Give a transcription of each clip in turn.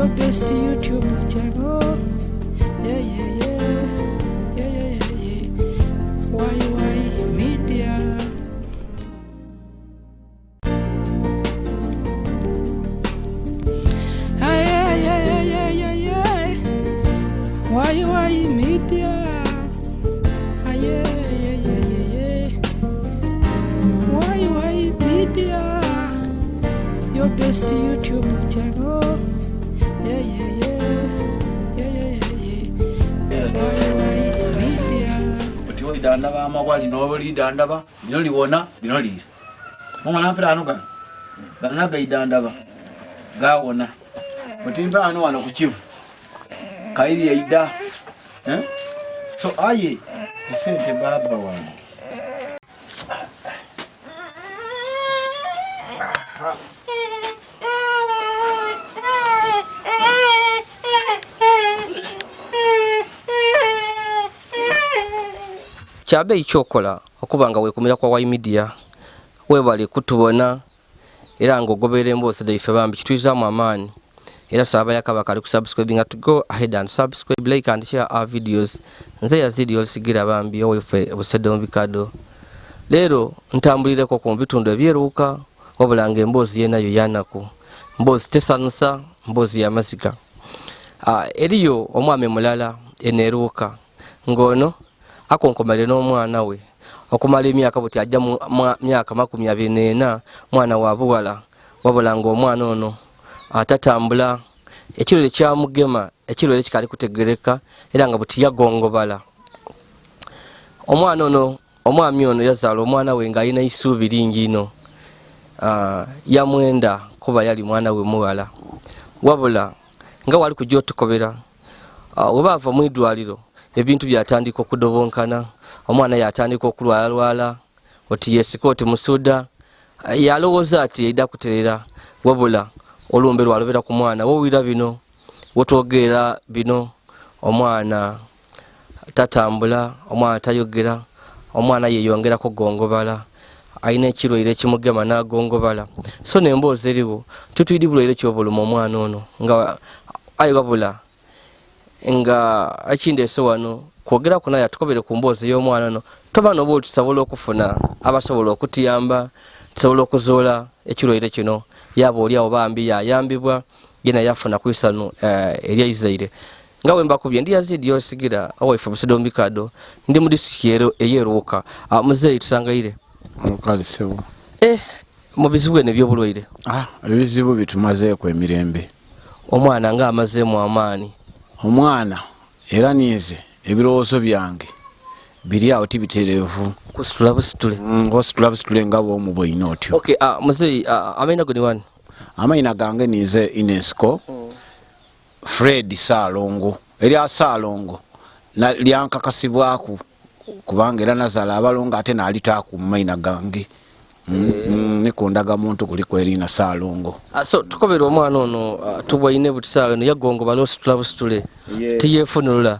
your best YouTube channel. Yeah, yeah, yeah. Yeah, yeah, yeah, yeah. Why media? Yeah, yeah, yeah, yeah, yeah, yeah. Why media? Ah, yeah, yeah, yeah, yeah, yeah. Why media? Your best YouTube channel. Yeah, yeah, yeah. Yeah, yeah, yeah, yeah. Why media? But you don't have a mobile, nobody don't have a only one, you know, lead. Woman after Anuka, but not they don't have a Gawana. But in Bano and Okuchiv Kairi Ida. So I sent a Barbara one. Kyabe ekyokola okuba nga weekumira kwa Wai Media webale kutubona era ng'ogobera emboozi dhaife bambi kituyizaamu amaani era saba yakabaka ali kusubscribing to go ahead and subscribe, like and share our videos. Nze Yazid Yolisigira bambi owefe obusedde mu bikado. Leero ntambulireko ku bitundu ebyeruuka wabula ng'emboozi yenayo yanaku, mboozi tesanusa, mboozi y'amazika. Eriyo omwami mulala eneeruuka ng'ono akonkomalire n'omwana we okumala emyaka buti ajja mu myaka 24 mwana wa buwala wabula ng'omwana ono atatambula ekirole kyamugema ekirole kikali kutegereka era nga buti yagongobala. Omwana ono omwami ono yazaala omwana we nga alina isuubi lingi ino yamwenda kuba yali mwana we muwala wabula nga wali kujja otukobera webaava mu idwaliro ebintu byatandika okudobonkana, omwana yatandika okulwala oti yesika oti musuda yalowooza ati yaida kuterera wabula olumbe lwalobera ku mwana wowira bino wotogera bino omwana tatambula, omwana tayogera, omwana yeyongera kugongobala ayina ekirwaire ekimugema n'agongobala. So n'emboozi eriwo tutuyidi bulwaire ky'obuluma omwana ono nga ayi wabula nga akindeese wano kwogera ku naye atukobere ku mboozi y'omwana ono toba noba tusobola okufuna abasobola okutuyamba tusobola okuzoola ekirwaire kino yaba oli awo bambi yayambibwa yena yafuna ku isano eryayizaire nga we mbakubye ndi Yazid Yolisigira awaife obusedde mu bikado ndi mu disitulikiti eyeeruuka. Muzeeyi tusangaire mukazi sebo mu bizibu eno ebyobulwaire ebizibu bitumazeeko emirembe. Omwana nga amazeemu amaani. Omwana era nize ebirowoozo byange biri awo tibitereevu kusitula busitule busitule nga bw'omu bw'olina otyo. Okay, muzeeyi amayina go ni wani? Amayina gange nize Inesco Fred Saalongo. Erya Saalongo lyankakasibwaku kubanga era nazaala abalongo ate n'alitaaku mu mayina gange. Nikundaga muntu kuliko erina Saalongo. So tukobera omwana ono tubwaine butisaaga no yagongobala ositula busitule tiyefunulula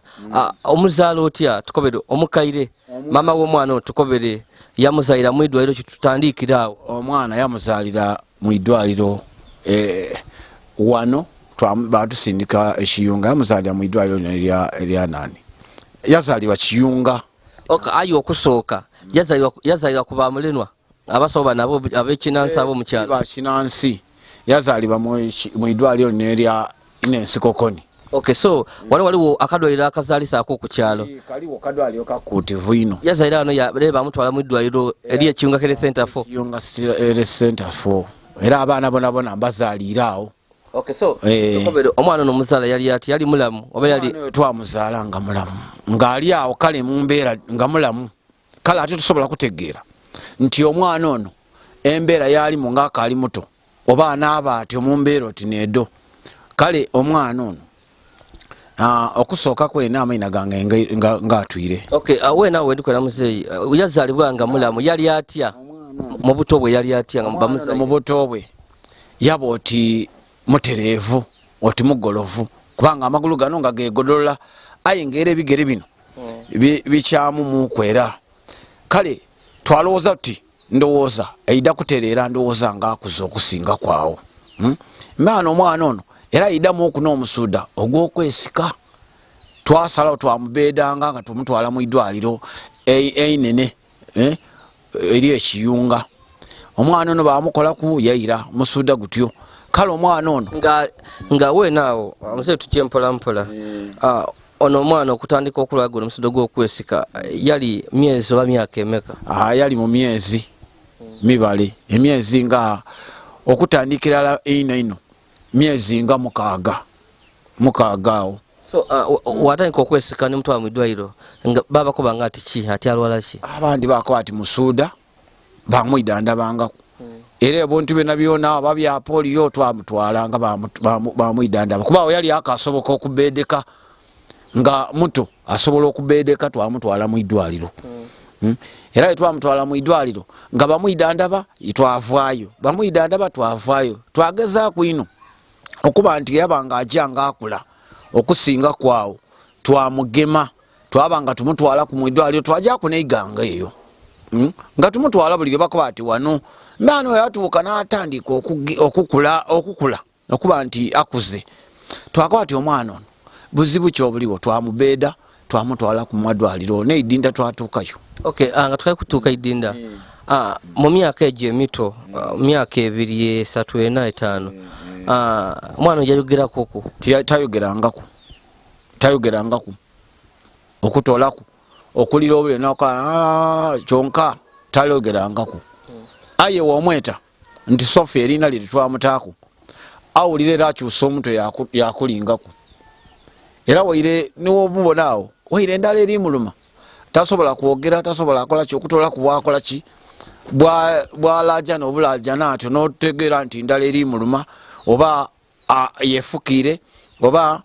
omuzaala otya tukobere omukaire mama w'omwana ono tukobere yamuzaalira mu idwaliro kitutandikira awo. Omwana yamuzaalira mu idwaliro wano batusindika ekiyunga yamuzaalira mu idwaliro erya nani yazaalirwa kiyunga. Ayi okusooka yazaalirwa ku bamulenwa abasoba nabo abekinansi ab'omukyalo bakinansi yazaalibwa mu idwaliro nerya Inensikokoni. Okay, so waliwo akadwaliro akazalisaako ku kyalo kaliwo kadwaliro kakutivu ino yazaalira wano yabale bamutwala mu idwaliro eri ekiyunga kere center 4 ekiyunga ere center 4 era abaana bona mbazaalira awo. Okay, so omwana ono muzaala yali ati yali mulamu oba yali twamuzaala nga mulamu ng'ali awo kale mu mbeera nga mulamu kale ate tusobola kutegeera nti omwana ono embeera yalimu ng'akaali muto oba anaaba atyo mu mbeera oti needo kale omwana ono okusooka kwena amayina gange ng'atwire. Okay, weena wendikwera muzeeyi yazaalibwa nga mulamu yali atya mu buto bwe yali atya mu buto bwe yaba oti mutereevu oti mugolovu kubanga amagulu gano nga gegodolola aye ng'era ebigere bino bikyamu mukwera kale twalowooza tuti ndowooza eida kutereera ndowooza ng'akuza okusinga kwawo. Maana omwana ono era idamu okuna omusuuda ogw'okwesika twasalawo twamubeedanga nga tumutwala mu idwaliro einene eri ekiyunga. Omwana ono bamukolaku yaira musuuda gutyo. Kale omwana ono nga wenaawo omuze tujje mpola mpola ono omwana okutandika okulwaga omusuuda gw'okwesika yali myezi oba myaka emeka? Yali mu myezi mibale, emyezi nga okutandikira ino myezi nga mukaaga awo. So watandika okwesika ne mutwala mu ddwaliro nga babakoba nga ati ki ati alwala ki? Abandi bakoba ati musuuda bamwidandabangako. Era ebintu byonna byona babya polio twamutwala nga bamwidandaba kuba awo yali akasoboka okubeedeka nga muto asobola okubeedeka twamutwala mu idwaliro. Era twamutwala mu idwaliro nga bamwidandaba twavaayo bamwidandaba twavaayo twagezaako ino okuba nti yabanga ajanga akula okusinga kwawo twamugema twabanga tumutwala ku idwaliro twajako neiganga eyo nga tumutwala buli bakoba ati wano mbano yatuuka n'atandika okukula okuba nti akuze twakoba ati omwana ono buzibu kyobuliwo twamubeeda twamutwala ku madwaliro neidinda twatuukayo. Okay, nga tukali kutuuka idinda mu myaka egyo emito myaka 2, 3, 4, 5 omwana yayogerako ku tayogerangaku okutolaku okulira obule kyonka tayogerangaku. Aye womweta nti Sophie erina lye twamutaako awulire era akyusa omutwe yakulingaku era waire niwomubonaawo waire endala erimuluma tasobola kwogera tasobola akola ki okutolaku bwakola ki bwalaja nobulajana atyo notegeera nti endala erimuluma oba yefukire oba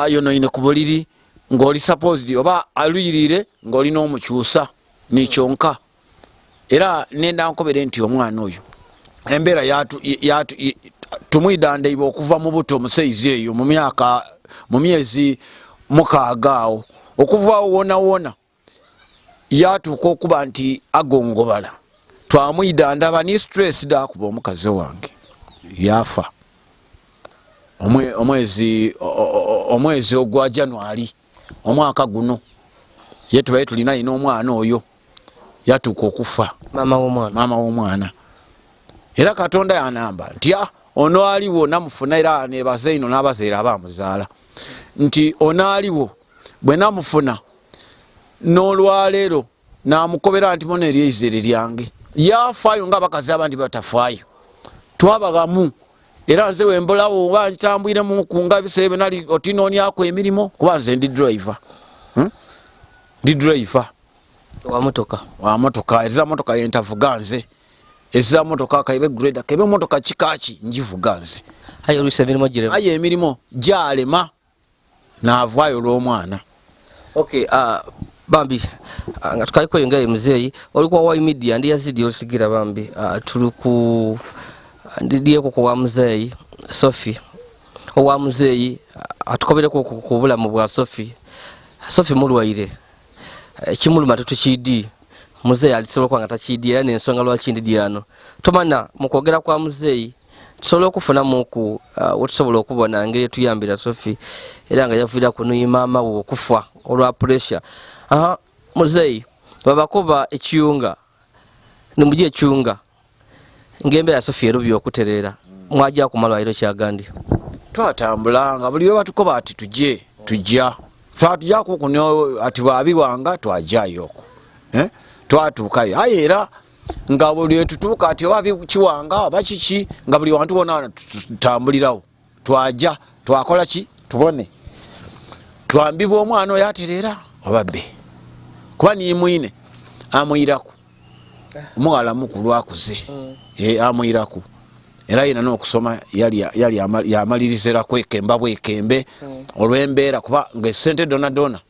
yonoine ku buliri ng'oli supposed oba alwirire ng'oli n'omukyusa nikyonka. Era nenda nkobere nti omwana oyo embeera tumwidandaibwa okuva mu buto omusaizi eyo mu myezi 6 awo okuvaawo wona yatuuka okuba nti agongobala twamwidandaba ni stress dakuba omukazi wange yaffa omwezi ogwa January omwaka guno ye tubaye tulina ino omwana oyo yatuuka okufa mama w'omwana. Era Katonda yanamba nti ono aliwo namufuna era nebaze ino n'abazeera abamuzaala nti ono aliwo bwe namufuna n'olwaleero namukobera nti mona eryezere lyange yafaayo ng'abakazi abandi batafaayo twabagamu. Era nze wembolawo nga ntambwire mu kunga biseebe nali otinoonyako emirimu kuba nze ndi driver wa motoka eza motoka yentavuga nze eza motoka kaibe grader kaibe motoka kikaki njivuga nze aye emirimu gyalema naavaayo olw'omwana. Okay, bambi nga tukali kweyongera muzeeyi olikuwa wa media ndi Yazid Yolisigira bambi tuluku ndidieko kwa muzeeyi Sophie owa muzeeyi atukobereko ku bulamu bwa Sophie mulwaire ekimuluma tutukidi muzeeyi alisobola kwanga takidi era n'ensonga lwaki ndidi ano tomana mu kwogera kwa muzeeyi tusobola okufuna muku otusobola okubona ngeri tuyambira Sophie era nga yavuira ku Maama we okufa olwa pressure. Muzeeyi babakoba ekiyunga nimujje ekiyunga ngembe ya Sophie erubyo okuterera mwaja ku malwairo kyagandi twatambulanga buli batukoba ati tujja kuno ati babiwanga twajayoko twatuukayo aye era nga buli tutuuka ati oba kiwanga bakiki nga buli wantu wona tutambulirawo twaja twakola ki tubone twambibwa omwana oyo aterera obabbe kuba nimwine amuyiraku omugala mukulu akuze amuyiraku era yina n'okusoma yali yamaliriza kwekemba bwekembe olw'embeera kuba ng'esente dona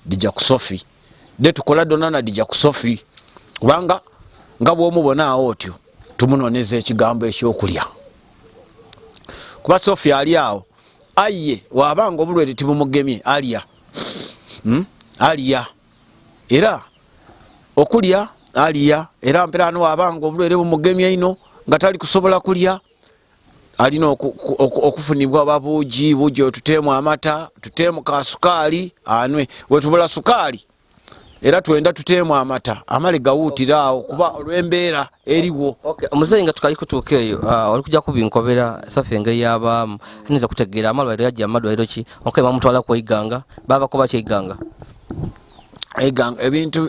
dijja ku Sophie tukola dona dijja ku Sophie kubanga nga bw'omubonaawo otyo tumunooneza ekigambo ekyokulya kuba Sophie ali awo aye wabanga obulwere tibumugemye alya era okulya alya era mpera wabanga obulwere bumugemye ino nga tali kusobola kulya alina okufunibwa babuugi buugi tuteemu amata tuteemu kasukaali anwe wetubula sukaali era twenda tuteemu amata amale gawuutira awo kuba olw'embeera eriwo. Omuzeeyi nga tukali kutuuka eyo oli kujja kubinkobera safe engeri y'abaamu ayinza kutegeera amalwaliro yajja amalwaliro ki onkebe bamutwala kw'eiganga babakoba kyeiganga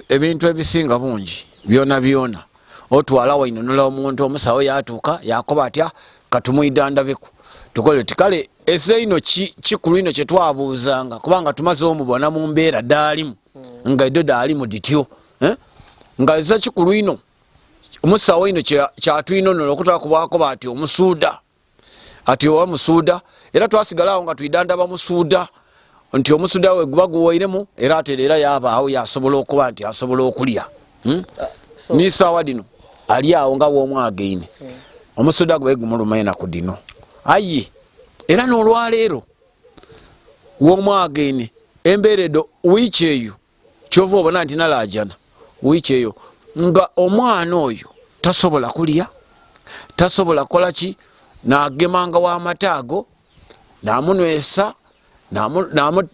ebintu ebisinga bungi byona otwala wainonola omuntu omusawo yatuuka yakoba atya katumwidandabeku tukole tikale eseino kikulu ino kyetwabuuzanga kubanga tumaze omubona mu mbeera daalimu nga eddo daalimu dityo nga eza kikulu ino omusawo ino kyatwinonola okutwala kubwakoba ati omusuuda ati owa musuuda era twasigalawo nga twidandaba musuuda nti omusuuda we guba guwairemu era ate era yabaawo yasobola okuba nti asobola okulya nisaawa dino ali awo nga w'omwagaine omusuuda gwe gumuluma enaku dino aye era n'olwaleero w'omwagaine embeera edo wiiki eyo kyova obona nti nalaajana wiiki eyo nga omwana oyo tasobola kulya tasobola kukola ki n'agemanga w'amata ago n'amunywesa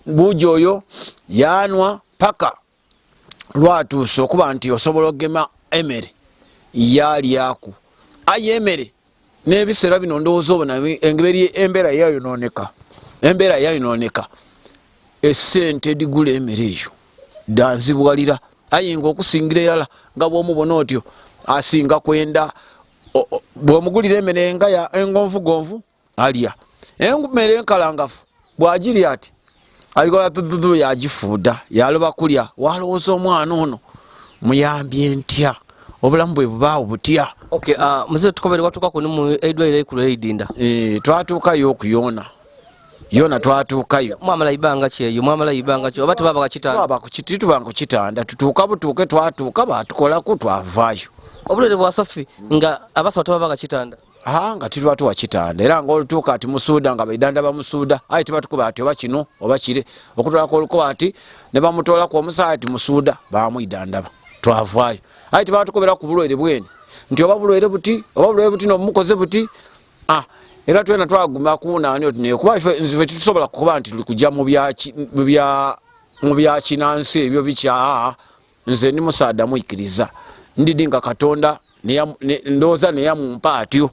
buugi oyo yanwa paka lwatuuse okuba nti osobola okugema emere yalyaku aye emere n'ebiseera bino ndowooza obona engeri embeera yayonooneka essente edigula emere eyo danzibwalira aye nga okusingira eyala nga bwomubona otyo asinga kwenda bwomugulira emere nga ya engonvugonvu alya emere enkalangafu bwagirya ati ayikola pipipipi yagifuuda yaloba kulya walowooza omwana ono muyambye ntya obulamu bwe bubaawo butya. Muzeeyi tukobere watuuka ku mu eddwaliro ekkulu eridinda twatuukayo okuyona yona twatuukayo mwamala ibanga ki eyo mwamala ibanga ki oba tebaba kitanda tutuuka butuuke twatuuka batukolako twavaayo obulere bwa safi nga abasawo tebaba kitanda nga tuba tuwa kitanda era nga olutuuka ati musuuda nga baidanda bamusuuda aye tebatukuba ati oba kino oba kire okutwalako olukuba ati ne bamutwalako omusayi ati musuuda bamwidandaba twavaayo aye tebatukubera ku bulwere bweni nti oba bulwere buti n'obumukoze buti era twena twaguma kunaani otineyo kuba nzife tusobola kuba nti tuli kujja mu bya kinansi ebyo bikya nze ndi musaada mwikiriza ndidi nga Katonda ndowooza neyamumpa atyo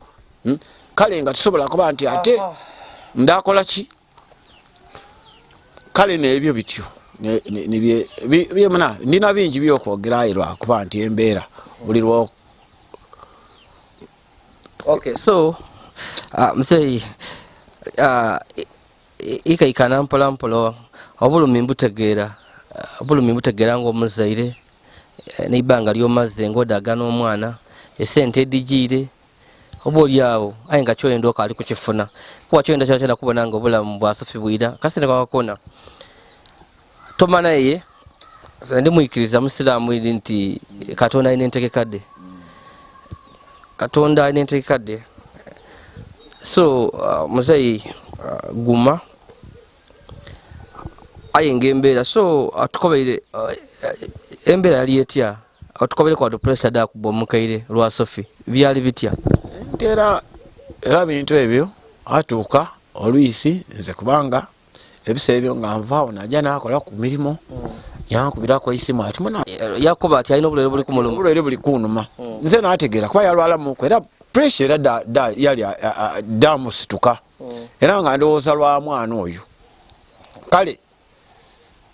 kale nga tusobola kuba nti ate ndakola ki kale n'ebyo bityo ndina bingi byokwogerayo lwakuba nti embeera buli lwo. So muzeeyi ikaikana mpola mpola obulumi mbutegeera ng'omuzaire n'eibanga ly'omaze ng'odaaga n'omwana esente edigiire oba oli awo aye nga kyoyenda okaali kukifuna kuba kyoyenda kyona kubona nga obulamu bwasafi bwira kasente kakakona tomana yeye ndi mwikiriza musiraamu iri nti Katonda alina entegekadde so muzeeyi guma aye ng'embeera so atukobeire embeera yali etya atukobeire kwa pressure da kuba omukaire lwa Sofi byali bitya era bintu ebyo atuuka olwisi nze kubanga ebiseera ebyo nga nvaawo najja nakola ku mirimu yankubirako isimu ati muna yakoba ati alina obulwere buli kunuma nze nategeera kuba yalwalamuko era pressure era yali damusituka era nga ndowooza lwa mwana oyo kale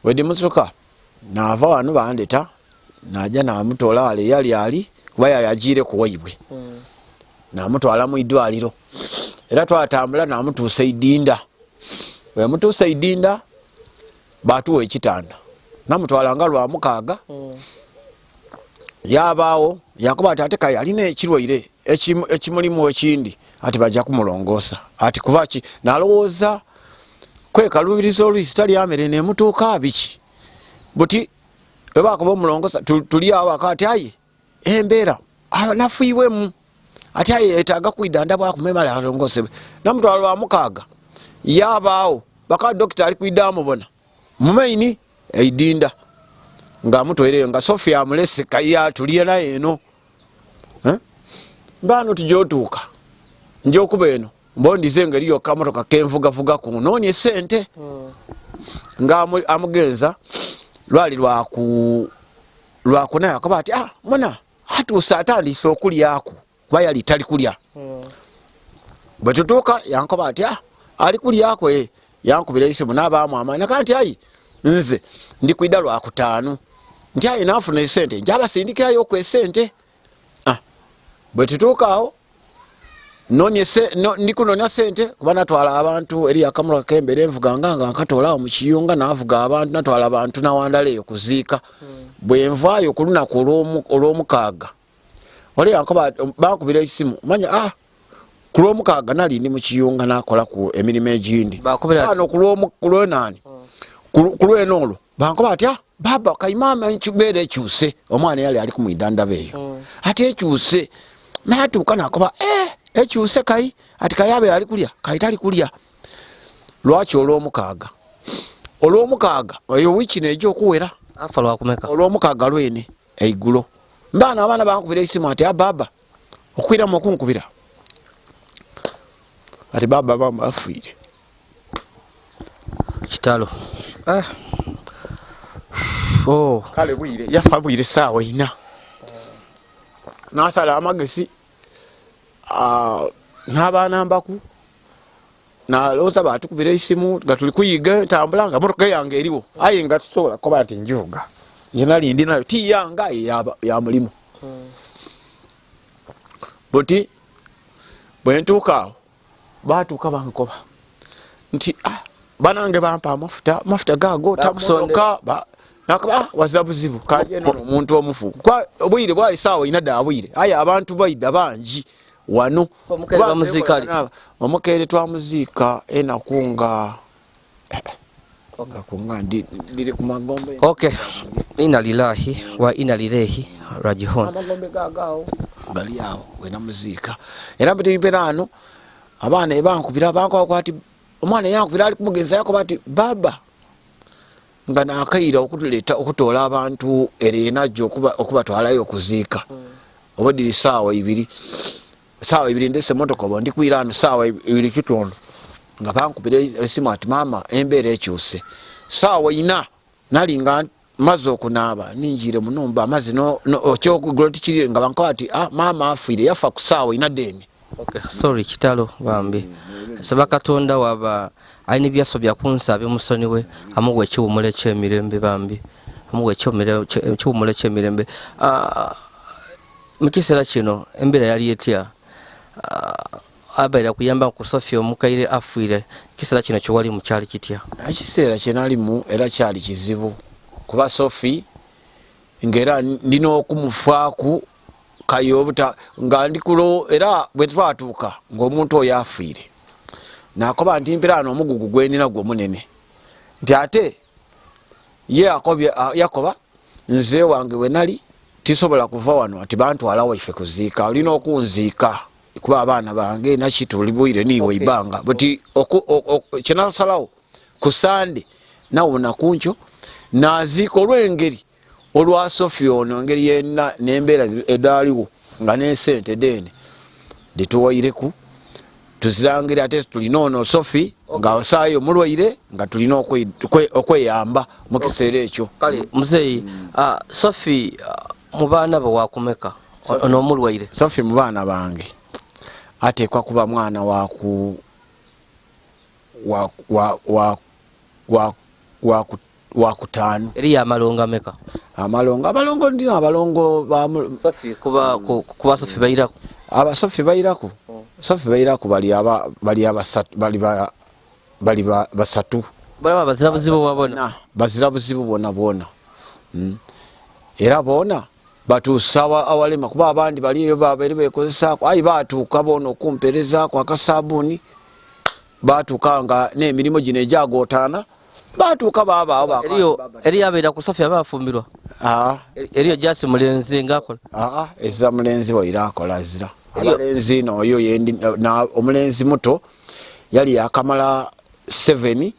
wedi musituka naava wano bandeta najja namutoola wale yali ali kuba yayagiire kuwaibwe namutwala mu iddwaliro era twatambula namutuusa idinda we mutuusa idinda batuwa ekitanda namutwala nga lwa mukaaga yabaawo yakuba ati ate kaya alina ekirwaire ekimulimu ekindi ati bajja kumulongoosa ati kubaki nalowooza kwekalubiriza olwisi tali amere nemutuuka biki buti webakuba omulongoosa tuli awo akati aye embeera nafiibwemu ati aye etaaga kwidandabwa akumemala alongoosebwe namutwala lwa mukaaga yabaawo baka dokita ali kwidda amubona mumaini eidinda ng'amutwereyo nga Sofia amulese kaya tuliye naye eno mbano tujootuuka njokuba eno mbondize ngeri yokka motoka kenvugavuga ku noonye sente nga amugenza lwali lwakunaye akaba ati mwana atuuse atandise okulyako kuba yali tali kulya bwe tutuuka yankoba ati ali kulyako yankubira isimu n'abaamu amaanyi nti ayi nze ndi kwida lwakutaano nti ayi naafuna esente njabasindikirayo okwo esente bwe tutuuka awo ndikunoonya sente kuba natwala abantu eri akamuloka k'embeera envuga nga nkatoolawo mu kiyunga naavuga abantu natwala abantu nawandala eyo kuziika bwe nvaayo ku lunaku olw'omukaaga oli yankoba bankubira esimu manya ku lw'omukaaga nali ndi mu kiyunga nakola ku emirimu egindi ano ku lwenaani ku lwenoolwo bankoba ati baba kayimama nkibeera ekyuse omwana yali ali kumwidandaba eyo ati ekyuse natuuka nakoba ekyuse kayi ati kayabe ali kulya kayi tali kulya lwaki olw'omukaaga eyo wiiki nejo okuwera afa lwakumeka olw'omukaaga lwene eiggulo mbaana abaana bankubira esimu ati baba okwiramu okunkubira ati baba mama afiire kitalo kale bwire yafa bwire saawa ina nasala amagesi n'abaana mbaku nalooza batukubira esimu nga tuli kuyiga ntambula nga motoka yange eriwo aye nga tusobola kuba nti njuga yenali ndi nayo ti yanga ya mulimu buti bwe ntuuka awo batuuka bankoba nti banange bampa amafuta gago tamusoka nakaba waza buzibu kaje n'omuntu omufu obwire bwali saawa ina daabwire aye abantu baida bangi wano omukere twamuziika enakunga ndiri ku magombe ina lilahi wa ina lirehi rajihun amagombe gagaawo gali awo wenamuziika era mbetimperano abaana ebankubira bankoba ati omwana yankubira ali kumugenza yakoba ati baba nga nakayira okutoola abantu ereenajjo okubatwalayo okuziika oba diri saawa ibiri ndese motoka oba ndikwirano saawa ibiri kitundu nga bankubira esimu ati mama embeera ekyuse saawa ina nali nga maze okunaaba ninjire munumba amaze okyokugula tikirire nga bankoba ati mama afiire yafa ku saawa ina deni sorry kitalo bambi saba katonda waba aina ebyaso byakunsaba musoni we amuwe ekiwumula ekyemirembe bambi amuwe ekiwumula ekyemirembe mu kiseera kino embeera yali etya abaira kuyamba ku Sofia omukaire afiire kiseera kino kyewali mu kyali kitya ekiseera kyenalimu era kyali kizibu kuba Sofi ngera ndina okumufaaku kayobuta nga ndikulo era bwe twatuuka ng'omuntu oyo afiire nakoba nti mpirano omugugu gwenina gwo munene nti ate ye yakoba nze wange we nali tisobola kuva wano ati bantwala waife kuziika olina okunziika kuba abaana bange nakituli bwire niwe ibanga buti kinasalawo ku Sande nawona kuncho naziika olw'engeri olwa Sofia ono ngeri yenna n'embeera edaaliwo nga n'esente dene dituwaireku tuzirangira ate tulina ono Sofi nga osaayo mulwaire nga tulina okweyamba mu kiseera ekyo kale muzeyi Sofi mu baana be wakumeka ono mulwaire Sofi mu baana bange ateekwa kuba mwana wakutaano eri amalongo ameka abalongo ndina abalongo Sofi kuba Sofi bayiraku Sofi bayiraku Sofi bayiraku bali basatu baba bazira buzibu wabona bazira buzibu bona era bona batuusawa awalema kuba abandi baliyo babeere bekozesaako ayi batuuka bona okumperezaako akasabuni batuuka nga n'emirimu gino egyagotaana batuuka babaawo eriyo abeera ku Sofi abafumbirwa eriyo jasi mulenzi ngakola eza mulenzi waira akola zira abalenzi noyo yendi omulenzi muto yali yakamala 7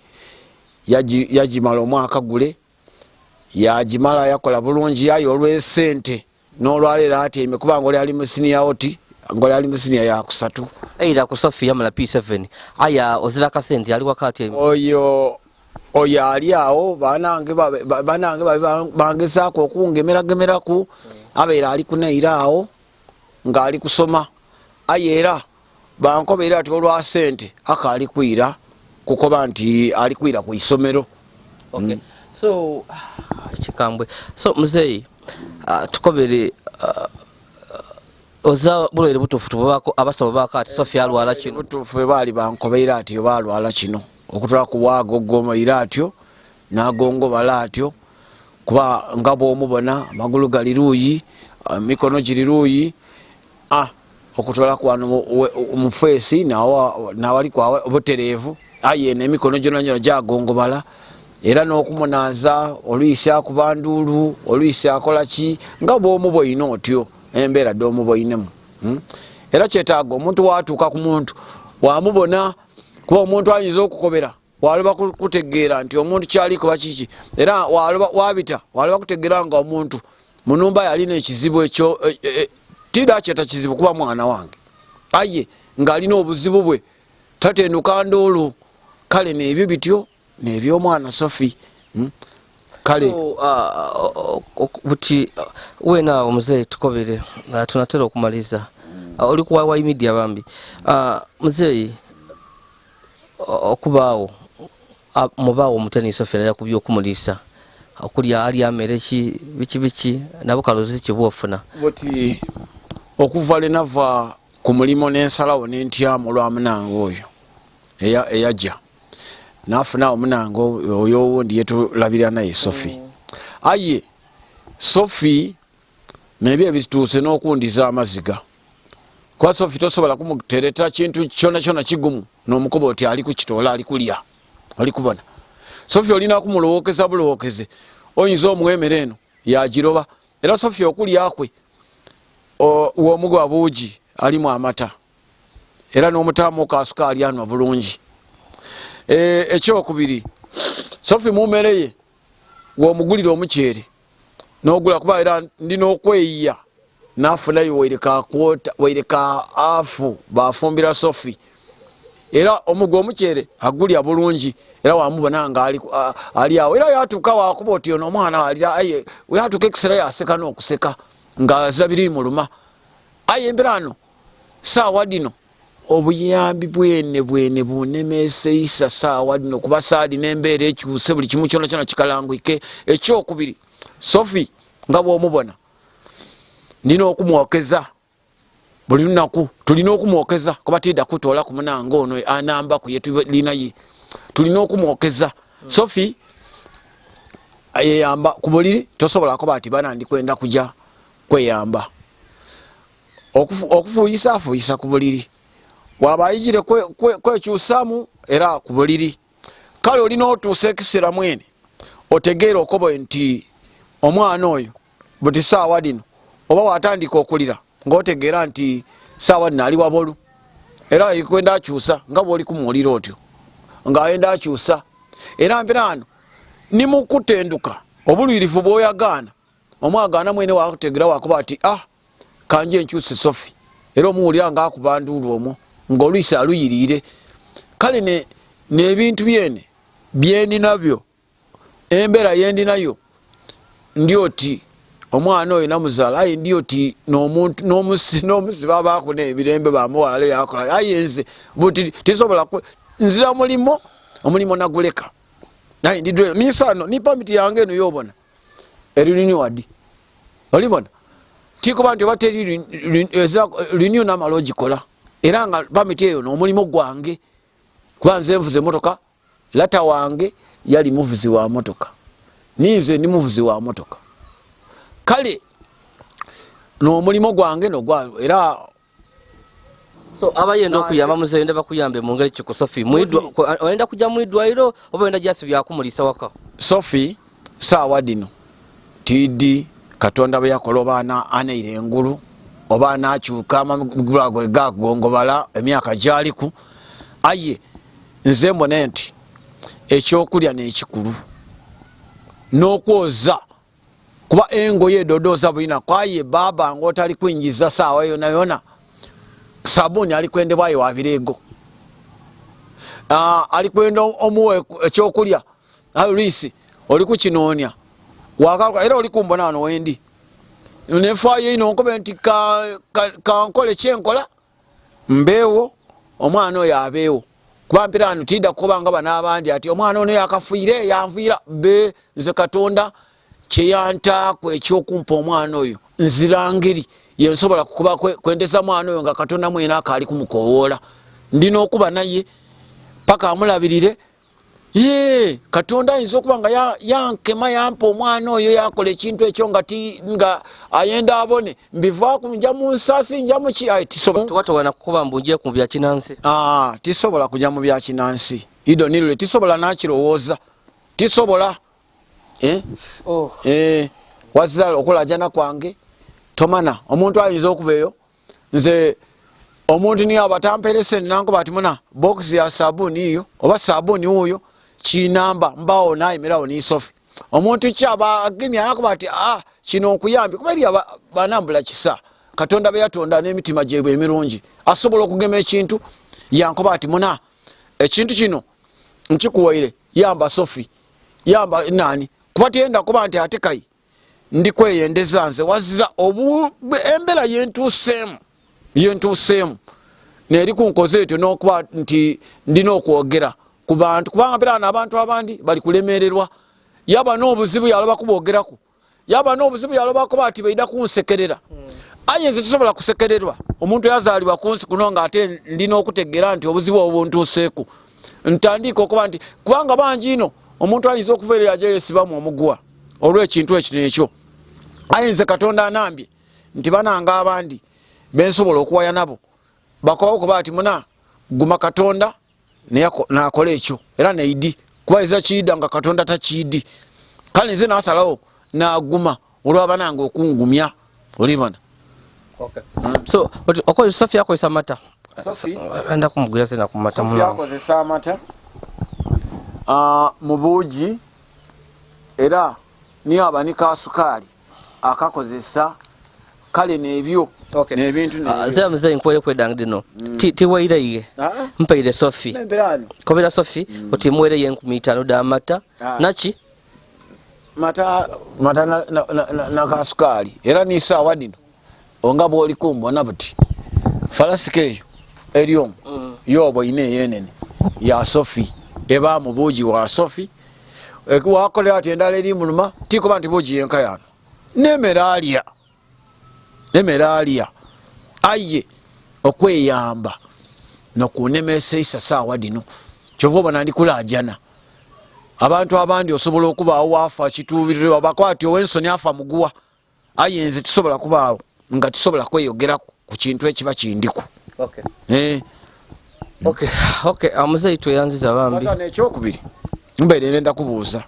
yagimala omwaka gule yagimala yakola bulungi yayo olw'esente n'olwaleero ati kubanga oli ali mu senior oti ngoli ali musinia ya kusatu eira ku Sophie yamala P7 aya ozira kasente ali wakati oyo ali awo banange bangezaako okungemeragemeraku abeera ali kuneira awo ng'ali kusoma aye era bankobeera ati olwa sente akaali kwira kukoba nti ali kwira ku isomero. Okay. So chikambwe so muzeyi tukobere oza bulere butufu tubako abasaba bakati Sophie alwala kino butufu bali bankobeera ati balwala kino okutula kuwago goma iratyo nagongobala atyo kuba ngabo omubona magulu gali ruyi mikono giri ruyi okutula kwano umufesi nawali kwa obuterevu aye ne mikono gyona gyagongobala era n'okumunaza oluyisa ku bandulu oluyisa akola ki nga bw'omu bw'olina otyo embeera dd'omu bw'olinemu era kyetaaga omuntu watuuka ku muntu wamubona kuba omuntu ayinza okukobera waloba kutegeera nti omuntu kyaliko bakiki era wabita waloba kutegeera nga omuntu mu nnumba yalina ekizibu ekyo tida kyeta kizibu kuba mwana wange aye ng'alina obuzibu bwe tatenduka ndoolo kale n'ebyo bityo n'ebyomwana Sophie kale buti wena omuzeyi tukobere tunatera okumaliza oli kuwawa media bambi muzeyi okubaawo mubaawo omuteni Sophie naja kubyo okumulisa okulya ali amere ki biki nabo kalozi kibwofuna buti okuva lenava ku mulimo n'ensalawo n'entyamu olwamunange oyo eyajja nafuna omunange oyo wondi yetulabira naye Sophie aye Sophie nebyo ebituuse n'okundiza amaziga kwa Sophie tosobola kumutereta kintu kyona kigumu n'omukoba oti ali kukitoola ali kulya ali kubona Sophie olina kumulowokeza bulowokeze oyinza omuwemere eno yagiroba era Sophie okulya kwe w'omugwa buugi alimu amata era n'omutaamu kasukaali anwa bulungi. Ekyokubiri Sophie mumereye w'omugulira omuceere n'ogula kuba era ndina okweyiya nafunayo waireka afu bafumbira Sophie era omugwa omuceere agulya bulungi era wamubona nga ali awo era yatuuka wakuba oti ono omwana alira aye yatuuka ekisera yaseka n'okuseka ng'aza biri muluma aye embirano saawa dino obuyambi bwene bunemeseisa saawa dino kuba saadi n'embeera ekyuse buli kimu kyona kikalangwike. Ekyokubiri Sophie nga bw'omubona nina okumwokeza buli lunaku tulina okumwokeza kuba tidda kutoola ku munange ono anamba ku yetulinaye tulina okumwokeza. Sophie ayeyamba ku buliri tosobola kuba ati bana ndikwenda kujja kweyamba okufuuyisa afuuyisa ku buliri waba ayigire kwekyusaamu era ku buliri kale olina otuusa ekisera mwene otegeera okobo nti omwana oyo buti saawa dino oba watandika okulira ng'otegeera nti saawa dino ali wabolu era yikwenda akyusa nga bw'oli kumuwulira otyo ng'ayenda akyusa era mpiraano ni mu kutenduka obulwirivu bw'oyagaana omwagaana mwene wakutegeera wakuba ati kanje enkyuse Sophie era omuwulira ng'akuba nduulu omwo ng'olwisa aluyiriire kale n'ebintu byene byendi nabyo embeera yendi nayo ndi oti omwana oyo namuzaala aye ndi oti n'omusi babaako n'ebirembe bamuwala yakola aye nze buti tisobola nzira omulimo naguleka aye ndidwe nisano ni pamiti yange eno yobona erilini wadi olibona tikuba nti oba teri renew namala ogikola era nga pamiti eyo n'omulimo gwange kuba nze nvuze motoka lata wange yali muvuzi wa motoka ninze ndi muvuzi wa motoka kale n'omulimo gwange nogwalo era so abayenda okuyamba muzeyenda bakuyambe mu ngeri ki ku Sophie oyenda kujja mu idwaliro oba oyenda jasi byakumulisa waka Sophie saawa dino tidi Katonda bwe yakola obaana aneire engulu obaana akyuka amagulu gagongobala emyaka gyaliku aye nze mbona nti ekyokulya n'ekikulu n'okwoza kuba engoye edodooza bulina kwaye baaba ng'otali kwingiza saawa yona sabuni alikwendebwayo wabirego alikwenda omuwe ekyokulya alisi oli kukinoonya wakaluka era oli kumbona wano wendi nefaayo ino nkobe nti kankole kyenkola mbeewo omwana oyo abeewo kuba mpira ano tidda kukobanga bana abandi ati omwana ono yakafiire yanfiira be nze Katonda kyeyantaako ekyokumpa omwana oyo nzirangeri yensobola kukuba kwendeza mwana oyo nga Katonda mwena akaali kumukowoola ndina okuba naye paka amulabirire Katonda ayinza okuba nga yankema yampa omwana oyo yakola ekintu ekyo nga ayenda abone mbivaaku nja mu nsasi nja muki tiwatowana kukuba mbu nje ku bya kinansi tisobola kujja mu bya kinansi ido nilule tisobola nakirowooza tisobola wazza okulajana kwange tomana omuntu ayinza okubeeyo nze omuntu niyo abatamperese nankuba ati muna box ya sabuni iyo oba sabuni oyo kinamba mbawo nayimirawo nisofi omuntu kyaba agimya nakuba ati kino nkuyambi kuba eri banambula kisa Katonda beyatonda n'emitima gyebwe emirungi asobola okugema ekintu yankuba ati muna ekintu kino nkikuwaire yamba sofi yamba nani kuba tiyenda kuba nti ate kai ndikweyendeza nze wazira embera yentuuseemu neri kunkoze etyo n'okuba nti ndina okwogera ku bantu kubanga mpera abantu abandi bali kulemererwa yaba n'obuzibu yaloba kuboogerako yaba n'obuzibu yaloba kuba ati baida kunsekerera aye nze tusobola kusekererwa omuntu yazaalibwa kunsi kuno nga ate ndina okutegeera nti obuzibu obuntuuseeku ntandika okuba nti kubanga bangi ino omuntu ayinza okuveera yaja yesibamu omugwa olw'ekintu ekyo n'ekyo aye nze Katonda anambye nti bananga abandi bensobola okuwaya nabo bakobawo kuba ati muna guma Katonda nakola ekyo era neidi kuba eza kiyidda nga Katonda takiyiddi kale nze nasalawo naguma olwabananga okungumya olibana so okoze Sophie akozesa amata enda kumugwira tena ku mata Sophie akozesa amata mu buugi era niyo abanika sukaali akakozesa kale nebyo nebintu zera mzee nkwele kwedanga dino tiwaira iye mpaire Sophie kobera Sophie otimwere ye 15 da mata nachi mata na kasukali era ni sawa dino onga boli kumbona buti falasikeyo eriom yobo ine yenene ya Sophie eba mu buugi wa Sophie ekwakola ati endala eri muluma tikoba nti buugi yenka yano nemeralia aye okweyamba nokunemesa isasawa dino kyovoba nandikulajana abantu abandi osobola okubaawo wafa kituubirire abakwati owensoni afa muguwa aye nze tusobola kubaawo nga tusobola kweyogera ku kintu ekiba kindiku amuzeyi tweyanziza bambi nekyokubiri mbeere nenda kubuuza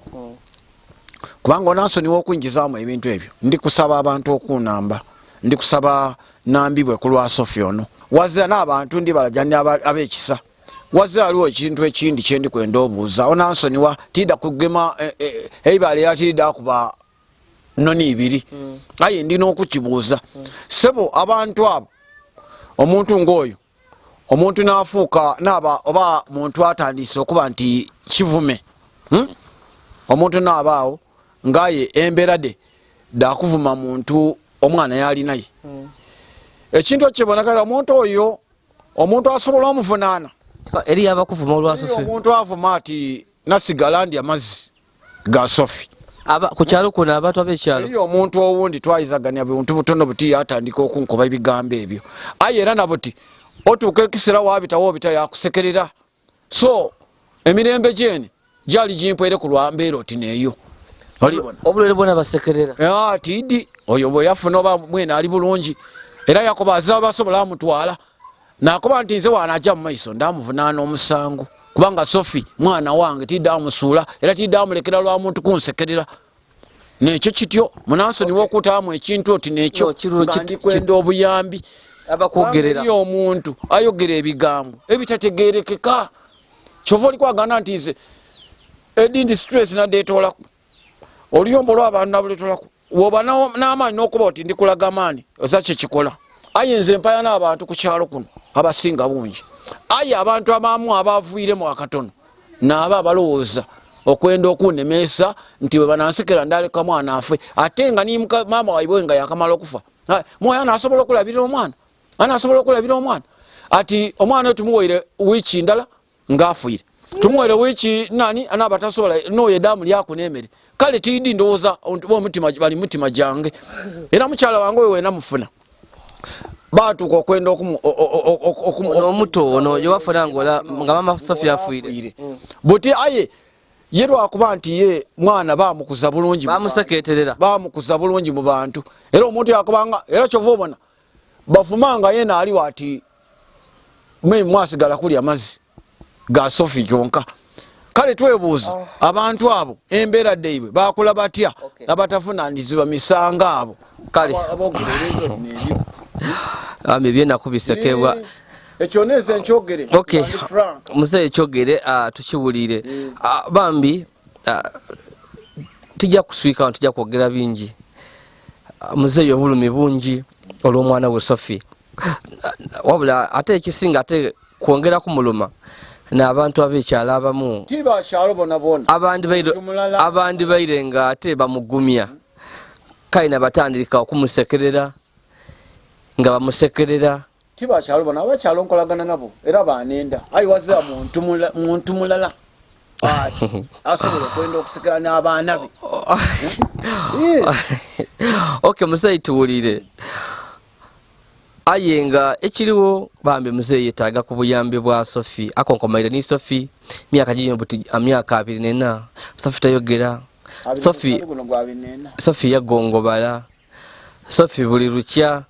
kubanga onansoni wokwingizamu ebintu ebyo ndikusaba abantu okunamba ndikusaba nambibwe ku lwa Sophie ono wazira n'abantu ndi balajani ab'ekisa wazira aliwo ekintu ekindi kyendi kwenda obuuza onansoni wa tidda kugema eibala era tidda kuba noni ibiri aye ndina okukibuuza sebo abantu abo omuntu ng'oyo omuntu n'afuuka naaba oba muntu atandise okuba nti kivume omuntu naabaawo ngaye embeera de dakuvuma muntu omwana yali naye ekintu ekibonekera omuntu oyo omuntu asobola omuvunaana eri abakuvuma olwa Sophie omuntu avuma ati nasigala ndi amaze ga Sophie ku kyalo kuno abantu ab'ekyalo eri omuntu owundi twayizaganya buntu butono buti yatandika okunkuba ebigambo ebyo aye era nabuti otuuka ekisera wabitawo bita yakusekerera so emirembe gyene gyali gimpwere ku lwambeera oti neeyo obulwere bwona basekerera tidi oyo bwe yafuna oba mwena ali bulungi era yakoba aza basobola amutwala nakuba nti nze waanaja mu maiso ndamuvunaana omusango kubanga Sophie mwana wange tidda amusuula era tidda amulekera lwa muntu kunsekerera nekyo kityo munansoni wokutaamu ekintu oti nekyo ndikwenda obuyambi abakwogerera omuntu ayogera ebigambo ebitategerekeka kyova oli kwagana nti nze edindi stress nadeetolaku oluyombo lw'abantu nabuleetolaku woba n'amaanyi n'okuba oti ndikulaga maani oza kyekikola aye nze mpaya n'abantu ku kyalo kuno abasinga bungi aye abantu abamu abavuiremu akatono naaba abalowooza okwenda okunemesa nti bwe banansekera ndaleka mwana afe ate nga ni maama waibwe nga yakamala okufa mwoyo anasobola okulabirira omwana ati omwana tumuwaire wiiki ndala ngaafuire tumuwaire wiiki nani anabatasobola noyo edamu lyakunemere kale tiidi ndowooza omutima bali mutima jange era mukyala wange we wena mufuna batuuka okwenda omuto ono yewafuna nga mama Sophia afuire buti aye ye lwakuba nti ye mwana bamukuza bulungi bamukuza bulungi mu bantu era omuntu yakubanga era kyova obona bafumanga ye naaliwo ati mwasigala kuli amaze ga Sophie kyonka kale twebuuza abantu abo embeera ddeibwe bakola batya abatafunanizibwa misanga abo kale ami byenaku bisekebwa ekyo neze nkyogere muzeeyi kyogere tukiwulire bambi tijja kuswika tijja kwogera bingi muzeeyi obulumi bungi olw'omwana we Sophie wabula ate ekisinga ate kwongera kumuluma n'abantu ab'ekyalo abamu abandi baire nga ate bamugumya kayina batandika okumusekerera nga bamusekerera tibakyalo bona abakyalo nkolagana nabo era banenda ayiwaza muntu mulala asobola okwenda okusekera n'abaana be okay muzeeyi tuwulire aye nga ekiriwo bambi muzeeyi yetaaga ku buyambi bwa Sophie akonkomaire ni Sophie myaka 24 Sophie tayogera Sophie yagongobala Sophie buli lukya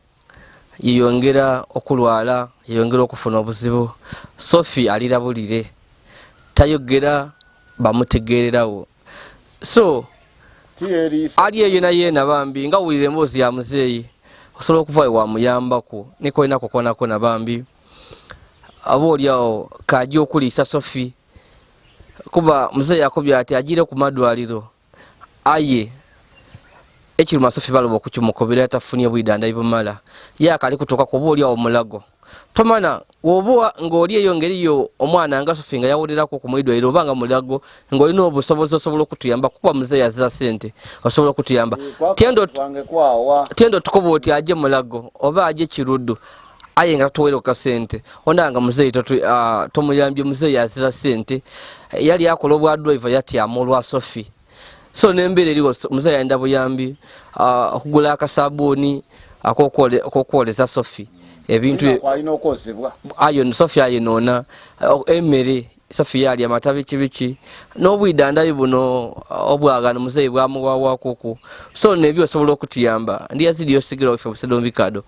yeyongera okulwala yeyongera okufuna obuzibu Sophie alira bulire tayogera bamutegererawo so ali eyo naye nabambi nga wulire emboozi ya muzeeyi osobola okuva wa muyambako nikolinako konako nabambi aba oliawo kaji okuliisa Sophie kuba muzeeyi akobya ati agire ku madwaliro aye ekiruma Sophie baloba okukimukobera atafunye bwidanda ibumala yakali kutoka ku boli awo mulago tomana wobuwa ngoli eyo ngeriyo omwana nga Sophie nga yawulirako ku mwidwaliro obanga mulago ngolina obusobozi osobola okutuyamba kuba muzeeyi azza sente osobola okutuyamba tendo tukoba oti aje mulago oba aje kiruddu aye nga tuwere ka sente onanga muzeeyi tomuyambye muzeeyi azira sente yali akola obwadriver yati amolwa Sophie so nembere eriwo muzeeyi ayenda buyambi okugula akasabuni akokwoleza Sophie ebintu ayo Sophie ayinona emmere Sophie yali amatabi kibiki n'obwidandayi buno obwagana muzeeyi bwamuwawakoko so nebyo osobola okutuyamba ndi Yazid Yolisigira ofe busedombikado